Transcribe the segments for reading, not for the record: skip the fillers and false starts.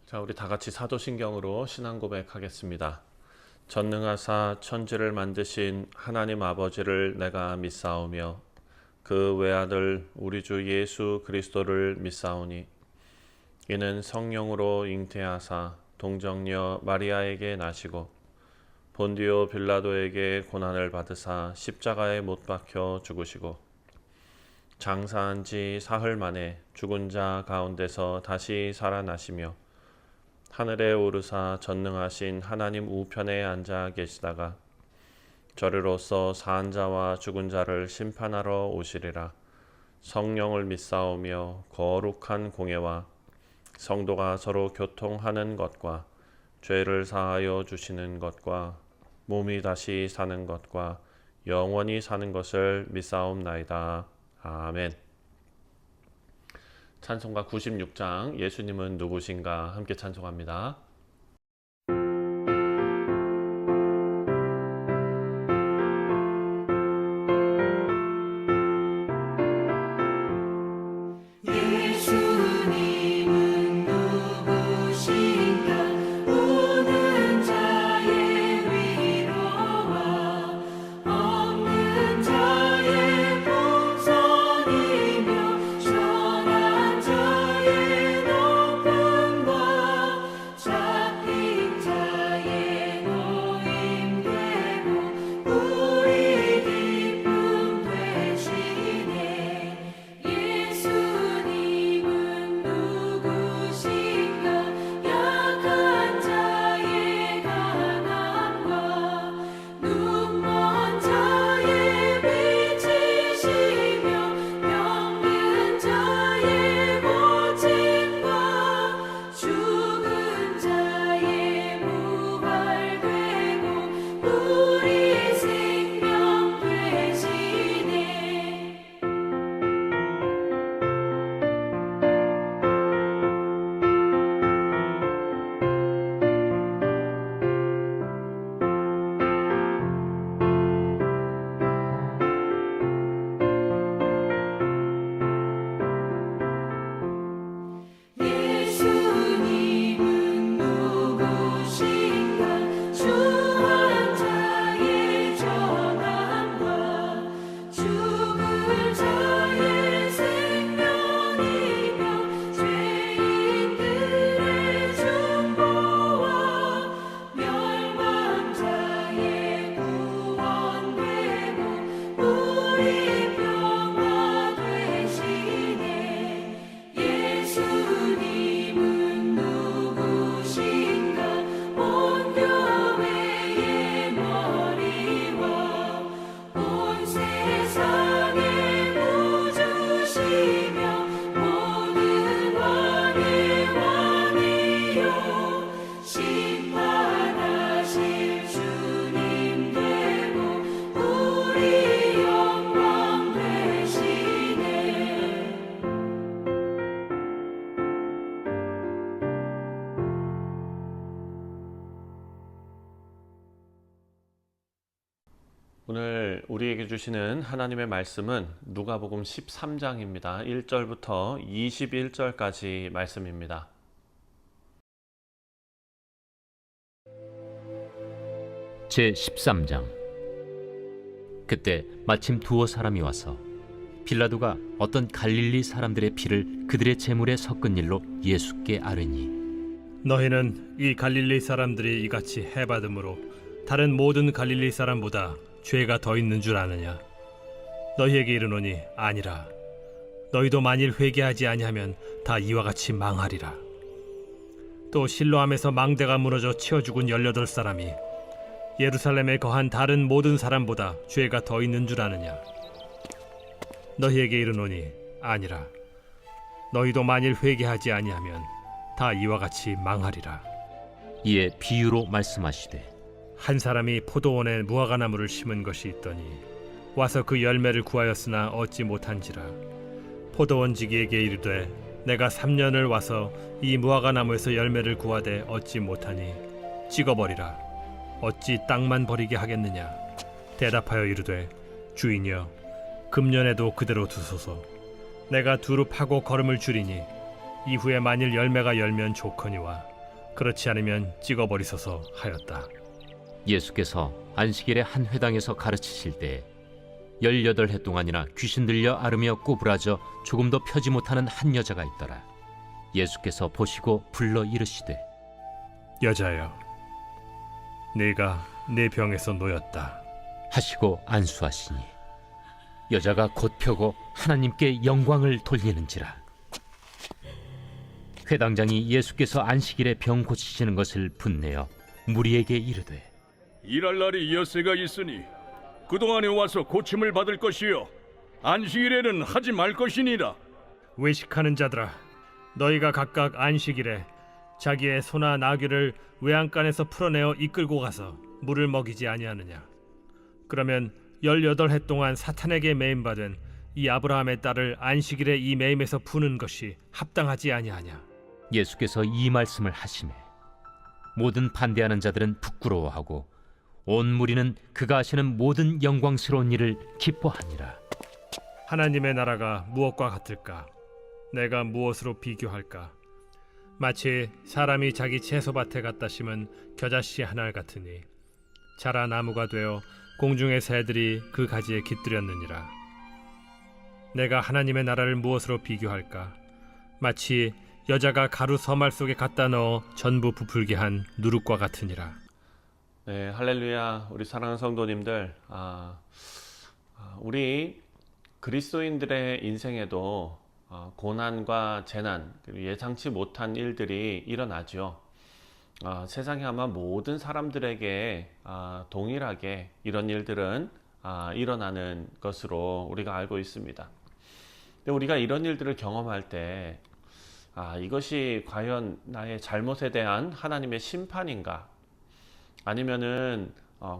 자, 우리 다 같이 사도신경으로 신앙 고백하겠습니다. 전능하사 천지를 만드신 하나님 아버지를 내가 믿사오며 그 외아들 우리 주 예수 그리스도를 믿사오니 이는 성령으로 잉태하사 동정녀 마리아에게 나시고 본디오 빌라도에게 고난을 받으사 십자가에 못 박혀 죽으시고 장사한 지 사흘 만에 죽은 자 가운데서 다시 살아나시며 하늘에 오르사 전능하신 하나님 우편에 앉아 계시다가 저리로서 산 자와 죽은 자를 심판하러 오시리라. 성령을 믿사오며 거룩한 공예와 성도가 서로 교통하는 것과 죄를 사하여 주시는 것과 몸이 다시 사는 것과 영원히 사는 것을 믿사옵나이다. 아멘. 찬송가 96장 예수님은 누구신가 함께 찬송합니다. 오늘 우리에게 주시는 하나님의 말씀은 누가복음 13장입니다. 1절부터 21절까지 말씀입니다. 제13장. 그때 마침 두어 사람이 와서 빌라도가 어떤 갈릴리 사람들의 피를 그들의 제물에 섞은 일로 예수께 아뢰니, 너희는 이 갈릴리 사람들이 이같이 해받음으로 다른 모든 갈릴리 사람보다 죄가 더 있는 줄 아느냐? 너희에게 이르노니 아니라. 너희도 만일 회개하지 아니하면 다 이와 같이 망하리라. 또 실로암에서 망대가 무너져 치어 죽은 18사람이 예루살렘에 거한 다른 모든 사람보다 죄가 더 있는 줄 아느냐? 너희에게 이르노니 아니라. 너희도 만일 회개하지 아니하면 다 이와 같이 망하리라. 이에 비유로 말씀하시되, 한 사람이 포도원에 무화과나무를 심은 것이 있더니 와서 그 열매를 구하였으나 얻지 못한지라. 포도원지기에게 이르되 내가 3년을 와서 이 무화과나무에서 열매를 구하되 얻지 못하니 찍어버리라. 어찌 땅만 버리게 하겠느냐? 대답하여 이르되 주인이여, 금년에도 그대로 두소서. 내가 두루 파고 거름을 줄이니 이후에 만일 열매가 열면 좋거니와 그렇지 않으면 찍어버리소서 하였다. 예수께서 안식일에 한 회당에서 가르치실 때 18해 동안이나 귀신 들려 앓으며 꼬부라져 조금도 펴지 못하는 한 여자가 있더라. 예수께서 보시고 불러 이르시되 여자여, 네가 내 병에서 놓였다. 하시고 안수하시니 여자가 곧 펴고 하나님께 영광을 돌리는지라. 회당장이 예수께서 안식일에 병 고치시는 것을 분내어 무리에게 이르되 일할 날이 엿새가 있으니 그동안에 와서 고침을 받을 것이요 안식일에는 하지 말 것이니라. 외식하는 자들아, 너희가 각각 안식일에 자기의 소나 나귀를 외양간에서 풀어내어 이끌고 가서 물을 먹이지 아니하느냐? 그러면 18해 동안 사탄에게 매임받은 이 아브라함의 딸을 안식일에 이 매임에서 푸는 것이 합당하지 아니하냐? 예수께서 이 말씀을 하시매 모든 반대하는 자들은 부끄러워하고 온 무리는 그가 하시는 모든 영광스러운 일을 기뻐하니라. 하나님의 나라가 무엇과 같을까? 내가 무엇으로 비교할까? 마치 사람이 자기 채소밭에 갖다 심은 겨자씨 한 알 같으니 자라 나무가 되어 공중의 새들이 그 가지에 깃들였느니라. 내가 하나님의 나라를 무엇으로 비교할까? 마치 여자가 가루 서말 속에 갖다 넣어 전부 부풀게 한 누룩과 같으니라. 네, 할렐루야. 우리 사랑하는 성도님들, 우리 그리스도인들의 인생에도 고난과 재난, 그리고 예상치 못한 일들이 일어나죠. 세상에 아마 모든 사람들에게 동일하게 이런 일들은 일어나는 것으로 우리가 알고 있습니다. 근데 우리가 이런 일들을 경험할 때 이것이 과연 나의 잘못에 대한 하나님의 심판인가? 아니면은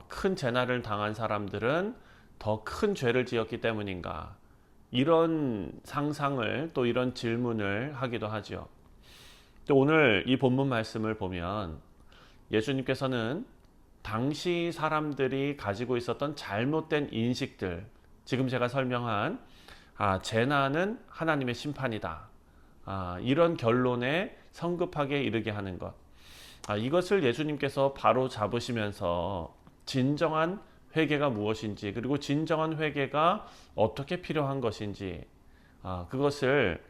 큰 재난을 당한 사람들은 더 큰 죄를 지었기 때문인가? 이런 상상을 또 이런 질문을 하기도 하죠. 또 오늘 이 본문 말씀을 보면 예수님께서는 당시 사람들이 가지고 있었던 잘못된 인식들, 지금 제가 설명한 재난은 하나님의 심판이다, 이런 결론에 성급하게 이르게 하는 것, 이것을 예수님께서 바로 잡으시면서 진정한 회개가 무엇인지, 그리고 진정한 회개가 어떻게 필요한 것인지, 그것을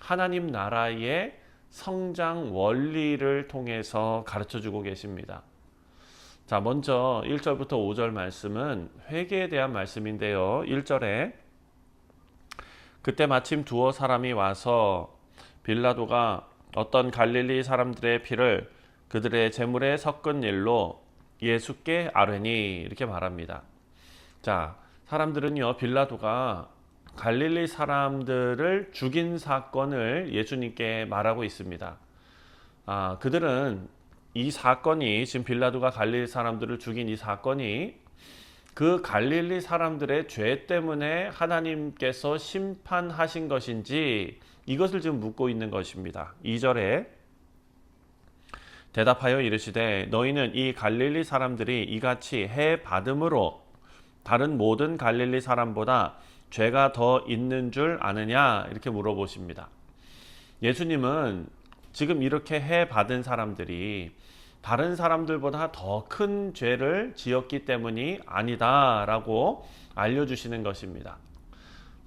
하나님 나라의 성장 원리를 통해서 가르쳐주고 계십니다. 자, 먼저 1절부터 5절 말씀은 회개에 대한 말씀인데요. 1절에 그때 마침 두어 사람이 와서 빌라도가 어떤 갈릴리 사람들의 피를 그들의 제물에 섞은 일로 예수께 아뢰니, 이렇게 말합니다. 자, 사람들은요, 빌라도가 갈릴리 사람들을 죽인 사건을 예수님께 말하고 있습니다. 그들은 이 사건이, 지금 빌라도가 갈릴리 사람들을 죽인 이 사건이 그 갈릴리 사람들의 죄 때문에 하나님께서 심판하신 것인지, 이것을 지금 묻고 있는 것입니다. 2절에 대답하여 이르시되 너희는 이 갈릴리 사람들이 이같이 해 받음으로 다른 모든 갈릴리 사람보다 죄가 더 있는 줄 아느냐, 이렇게 물어보십니다. 예수님은 지금 이렇게 해 받은 사람들이 다른 사람들보다 더 큰 죄를 지었기 때문이 아니다라고 알려주시는 것입니다.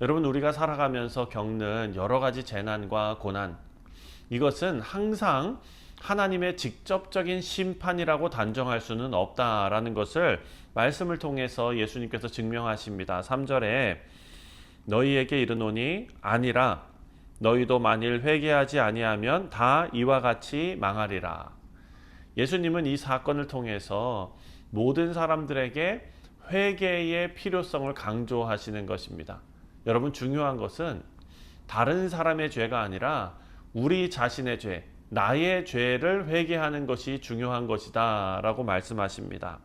여러분, 우리가 살아가면서 겪는 여러 가지 재난과 고난, 이것은 항상 하나님의 직접적인 심판이라고 단정할 수는 없다라는 것을 말씀을 통해서 예수님께서 증명하십니다. 3절에 너희에게 이르노니 아니라 너희도 만일 회개하지 아니하면 다 이와 같이 망하리라. 예수님은 이 사건을 통해서 모든 사람들에게 회개의 필요성을 강조하시는 것입니다. 여러분, 중요한 것은 다른 사람의 죄가 아니라 우리 자신의 죄, 나의 죄를 회개하는 것이 중요한 것이다 라고 말씀하십니다.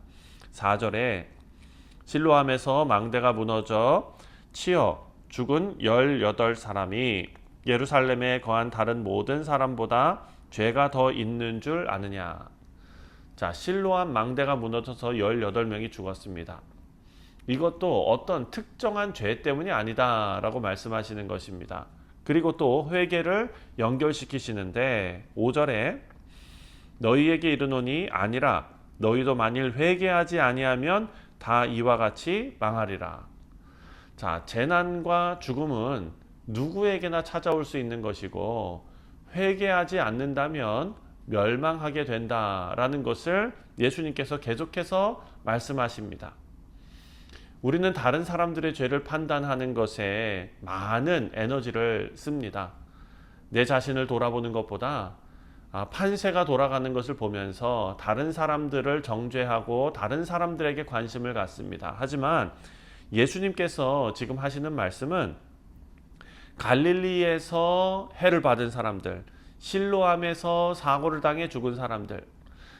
4절에 실로암에서 망대가 무너져 치여 죽은 18사람이 예루살렘에 거한 다른 모든 사람보다 죄가 더 있는 줄 아느냐. 자, 실로암 망대가 무너져서 18명이 죽었습니다. 이것도 어떤 특정한 죄 때문이 아니다 라고 말씀하시는 것입니다. 그리고 또 회개를 연결시키시는데 5절에 너희에게 이르노니 아니라 너희도 만일 회개하지 아니하면 다 이와 같이 망하리라. 자, 재난과 죽음은 누구에게나 찾아올 수 있는 것이고 회개하지 않는다면 멸망하게 된다라는 것을 예수님께서 계속해서 말씀하십니다. 우리는 다른 사람들의 죄를 판단하는 것에 많은 에너지를 씁니다. 내 자신을 돌아보는 것보다 판세가 돌아가는 것을 보면서 다른 사람들을 정죄하고 다른 사람들에게 관심을 갖습니다. 하지만 예수님께서 지금 하시는 말씀은 갈릴리에서 해를 받은 사람들, 실로암에서 사고를 당해 죽은 사람들,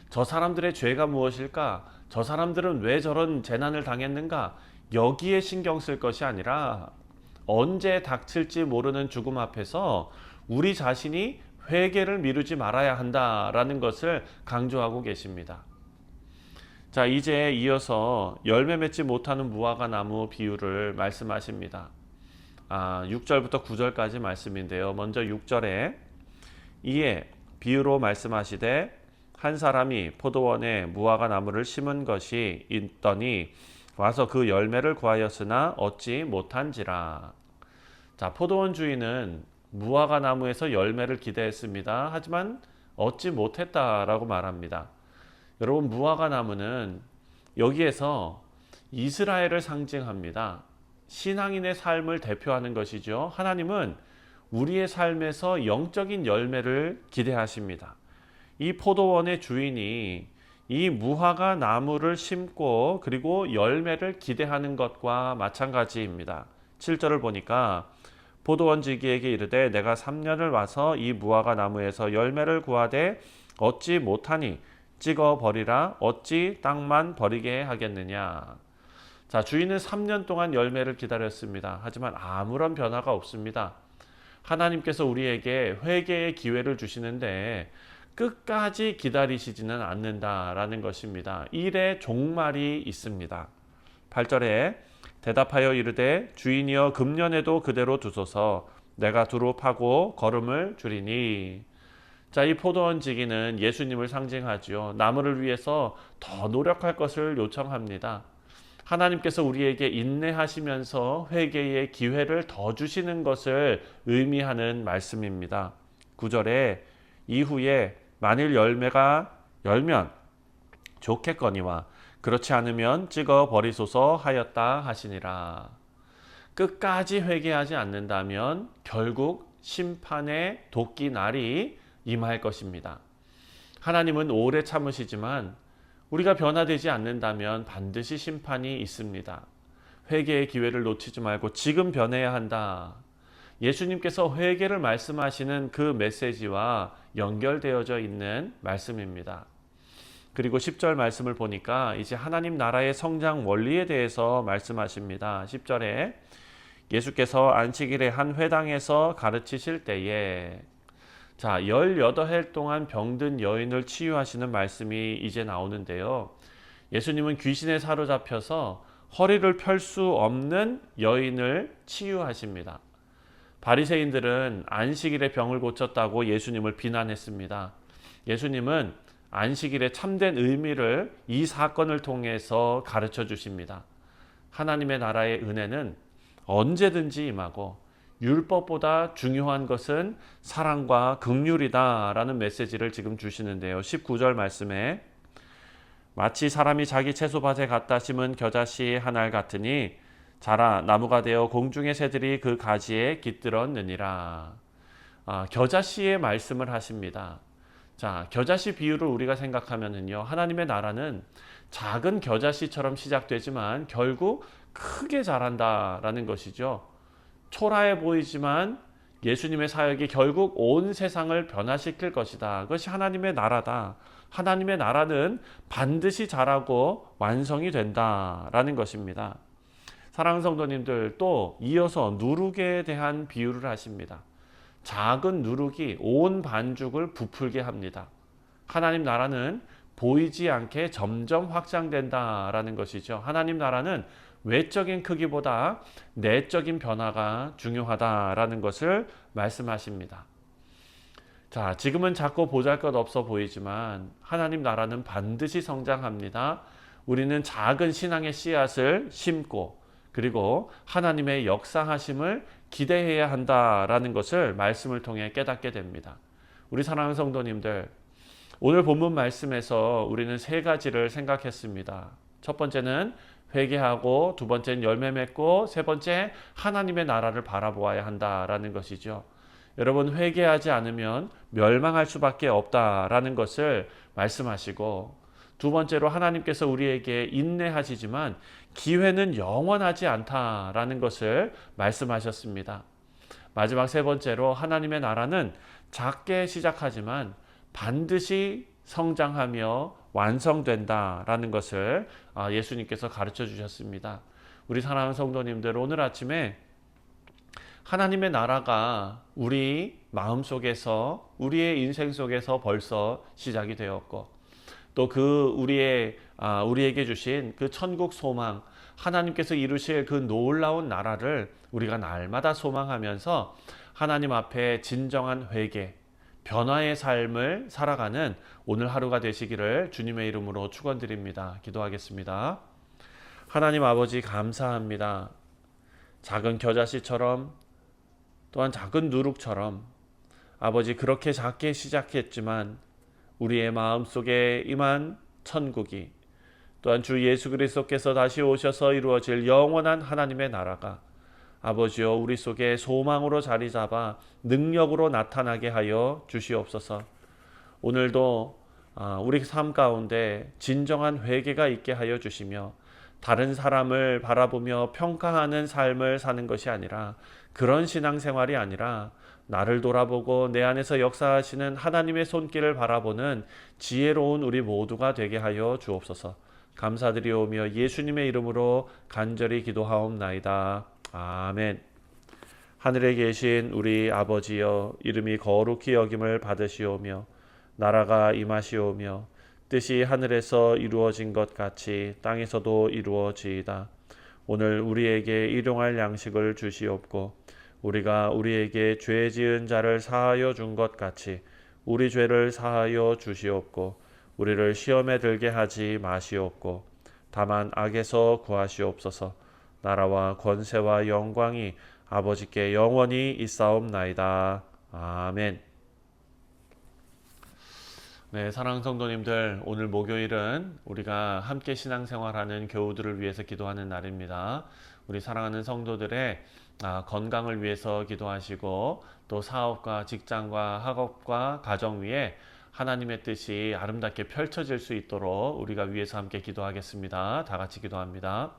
저 사람들의 죄가 무엇일까? 저 사람들은 왜 저런 재난을 당했는가? 여기에 신경 쓸 것이 아니라 언제 닥칠지 모르는 죽음 앞에서 우리 자신이 회개를 미루지 말아야 한다라는 것을 강조하고 계십니다. 자, 이제 이어서 열매 맺지 못하는 무화과 나무 비유를 말씀하십니다. 6절부터 9절까지 말씀인데요. 먼저 6절에 이에 비유로 말씀하시되 한 사람이 포도원에 무화과 나무를 심은 것이 있더니 와서 그 열매를 구하였으나 얻지 못한지라. 자, 포도원 주인은 무화과 나무에서 열매를 기대했습니다. 하지만 얻지 못했다라고 말합니다. 여러분, 무화과 나무는 여기에서 이스라엘을 상징합니다. 신앙인의 삶을 대표하는 것이죠. 하나님은 우리의 삶에서 영적인 열매를 기대하십니다. 이 포도원의 주인이 이 무화과 나무를 심고 그리고 열매를 기대하는 것과 마찬가지입니다. 7절을 보니까 포도원지기에게 이르되 내가 3년을 와서 이 무화과 나무에서 열매를 구하되 얻지 못하니 찍어 버리라. 어찌 땅만 버리게 하겠느냐. 자, 주인은 3년 동안 열매를 기다렸습니다. 하지만 아무런 변화가 없습니다. 하나님께서 우리에게 회개의 기회를 주시는데 끝까지 기다리시지는 않는다라는 것입니다. 일의 종말이 있습니다. 8절에 대답하여 이르되 주인이여 금년에도 그대로 두소서 내가 두루 파고 거름을 줄이니. 자, 이 포도원지기는 예수님을 상징하죠. 나무를 위해서 더 노력할 것을 요청합니다. 하나님께서 우리에게 인내하시면서 회개의 기회를 더 주시는 것을 의미하는 말씀입니다. 9절에 이후에 만일 열매가 열면 좋겠거니와 그렇지 않으면 찍어 버리소서 하였다 하시니라. 끝까지 회개하지 않는다면 결국 심판의 도끼 날이 임할 것입니다. 하나님은 오래 참으시지만 우리가 변화되지 않는다면 반드시 심판이 있습니다. 회개의 기회를 놓치지 말고 지금 변해야 한다. 예수님께서 회개를 말씀하시는 그 메시지와 연결되어져 있는 말씀입니다. 그리고 10절 말씀을 보니까 이제 하나님 나라의 성장 원리에 대해서 말씀하십니다. 10절에 예수께서 안식일에 한 회당에서 가르치실 때에, 자, 18해 동안 병든 여인을 치유하시는 말씀이 이제 나오는데요. 예수님은 귀신에 사로잡혀서 허리를 펼 수 없는 여인을 치유하십니다. 바리새인들은 안식일에 병을 고쳤다고 예수님을 비난했습니다. 예수님은 안식일의 참된 의미를 이 사건을 통해서 가르쳐 주십니다. 하나님의 나라의 은혜는 언제든지 임하고 율법보다 중요한 것은 사랑과 긍휼이다 라는 메시지를 지금 주시는데요. 19절 말씀에 마치 사람이 자기 채소밭에 갖다 심은 겨자씨 한 알 같으니 자라 나무가 되어 공중의 새들이 그 가지에 깃들었느니라. 겨자씨의 말씀을 하십니다. 자, 겨자씨 비유를 우리가 생각하면은요, 하나님의 나라는 작은 겨자씨처럼 시작되지만 결국 크게 자란다라는 것이죠. 초라해 보이지만 예수님의 사역이 결국 온 세상을 변화시킬 것이다. 그것이 하나님의 나라다. 하나님의 나라는 반드시 자라고 완성이 된다라는 것입니다. 사랑하는 성도님들, 또 이어서 누룩에 대한 비유를 하십니다. 작은 누룩이 온 반죽을 부풀게 합니다. 하나님 나라는 보이지 않게 점점 확장된다라는 것이죠. 하나님 나라는 외적인 크기보다 내적인 변화가 중요하다라는 것을 말씀하십니다. 자, 지금은 작고 보잘것없어 보이지만 하나님 나라는 반드시 성장합니다. 우리는 작은 신앙의 씨앗을 심고 그리고 하나님의 역사하심을 기대해야 한다라는 것을 말씀을 통해 깨닫게 됩니다. 우리 사랑하는 성도님들, 오늘 본문 말씀에서 우리는 세 가지를 생각했습니다. 첫 번째는 회개하고, 두 번째는 열매 맺고, 세 번째 하나님의 나라를 바라보아야 한다라는 것이죠. 여러분, 회개하지 않으면 멸망할 수밖에 없다라는 것을 말씀하시고, 두 번째로 하나님께서 우리에게 인내하시지만 기회는 영원하지 않다라는 것을 말씀하셨습니다. 마지막 세 번째로 하나님의 나라는 작게 시작하지만 반드시 성장하며 완성된다라는 것을 예수님께서 가르쳐 주셨습니다. 우리 사랑하는 성도님들, 오늘 아침에 하나님의 나라가 우리 마음속에서, 우리의 인생 속에서 벌써 시작이 되었고, 또 우리에게 주신 그 천국 소망, 하나님께서 이루실 그 놀라운 나라를 우리가 날마다 소망하면서 하나님 앞에 진정한 회개, 변화의 삶을 살아가는 오늘 하루가 되시기를 주님의 이름으로 축원드립니다. 기도하겠습니다. 하나님 아버지, 감사합니다. 작은 겨자씨처럼, 또한 작은 누룩처럼 아버지, 그렇게 작게 시작했지만 우리의 마음속에 임한 천국이, 또한 주 예수 그리스도께서 다시 오셔서 이루어질 영원한 하나님의 나라가 아버지여 우리 속에 소망으로 자리 잡아 능력으로 나타나게 하여 주시옵소서. 오늘도 우리 삶 가운데 진정한 회개가 있게 하여 주시며, 다른 사람을 바라보며 평가하는 삶을 사는 것이 아니라, 그런 신앙생활이 아니라 나를 돌아보고 내 안에서 역사하시는 하나님의 손길을 바라보는 지혜로운 우리 모두가 되게 하여 주옵소서. 감사드리오며 예수님의 이름으로 간절히 기도하옵나이다. 아멘. 하늘에 계신 우리 아버지여, 이름이 거룩히 여김을 받으시오며 나라가 임하시오며 뜻이 하늘에서 이루어진 것 같이 땅에서도 이루어지이다. 오늘 우리에게 일용할 양식을 주시옵고, 우리가 우리에게 죄 지은 자를 사하여 준 것 같이 우리 죄를 사하여 주시옵고, 우리를 시험에 들게 하지 마시옵고, 다만 악에서 구하시옵소서. 나라와 권세와 영광이 아버지께 영원히 있사옵나이다. 아멘. 네, 사랑하는 성도님들, 오늘 목요일은 우리가 함께 신앙생활하는 교우들을 위해서 기도하는 날입니다. 우리 사랑하는 성도들의 건강을 위해서 기도하시고, 또 사업과 직장과 학업과 가정 위에 하나님의 뜻이 아름답게 펼쳐질 수 있도록 우리가 위해서 함께 기도하겠습니다. 다 같이 기도합니다.